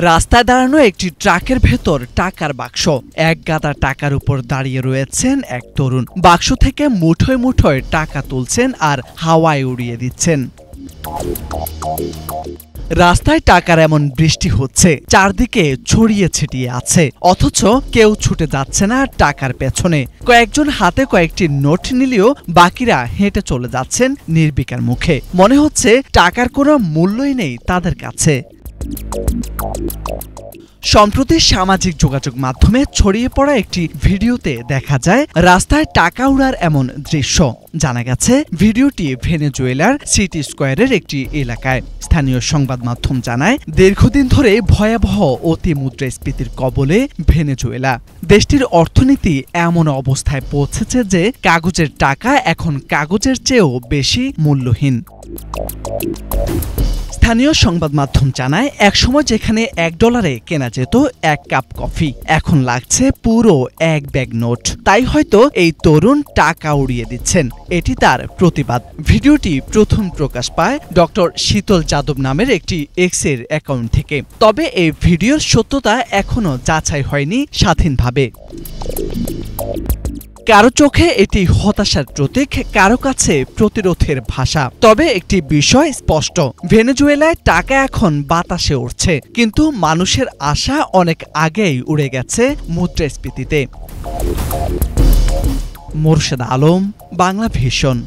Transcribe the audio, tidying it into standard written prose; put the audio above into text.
রাস্তায় দাঁড়ানো একটি ট্রাকের ভেতর টাকার বাক্স। এক গাদা টাকার উপর দাঁড়িয়ে রয়েছেন এক তরুণ। বাক্স থেকে মুঠোয় মুঠোয় টাকা তুলছেন আর হাওয়ায় উড়িয়ে দিচ্ছেন। রাস্তায় টাকার এমন বৃষ্টি হচ্ছে, চারদিকে ছড়িয়ে ছিটিয়ে আছে, অথচ কেউ ছুটে যাচ্ছে না টাকার পেছনে। কয়েকজন হাতে কয়েকটি নোট নিলেও বাকিরা হেঁটে চলে যাচ্ছেন নির্বিকার মুখে। মনে হচ্ছে টাকার কোনো মূল্যই নেই তাদের কাছে। সম্প্রতি সামাজিক যোগাযোগ মাধ্যমে ছড়িয়ে পড়া একটি ভিডিওতে দেখা যায় রাস্তায় টাকা উড়ার এমন দৃশ্য। জানা গেছে ভিডিওটি ভেনেজুয়েলার সিটি স্কয়ারের একটি এলাকায়। স্থানীয় সংবাদ মাধ্যম জানায়, দীর্ঘদিন ধরে ভয়াবহ অতি মুদ্রাস্ফীতির কবলে ভেনেজুয়েলা। দেশটির অর্থনীতি এমন অবস্থায় পৌঁছেছে যে কাগজের টাকা এখন কাগজের চেয়েও বেশি মূল্যহীন। স্থানীয় সংবাদ মাধ্যম জানায়, একসময় যেখানে $1 কেনা যেত এক কাপ কফি, এখন লাগছে পুরো এক ব্যাগ নোট। তাই হয়তো এই তরুণ টাকা উড়িয়ে দিচ্ছেন। এটি তার প্রতিবাদ। ভিডিওটি প্রথম প্রকাশ পায় ডক্টর শীতল যাদব নামের একটি এক্সের অ্যাকাউন্ট থেকে। তবে এই ভিডিওর সত্যতা এখনো যাচাই হয়নি স্বাধীনভাবে। কারো চোখে এটি হতাশার প্রতীক, কারো কাছে প্রতিরোধের ভাষা। তবে একটি বিষয় স্পষ্ট, ভেনেজুয়েলায় টাকা এখন বাতাসে উড়ছে, কিন্তু মানুষের আশা অনেক আগেই উড়ে গেছে মুদ্রাস্ফীতিতে। মোরশেদ আলম, বাংলা ভিশন।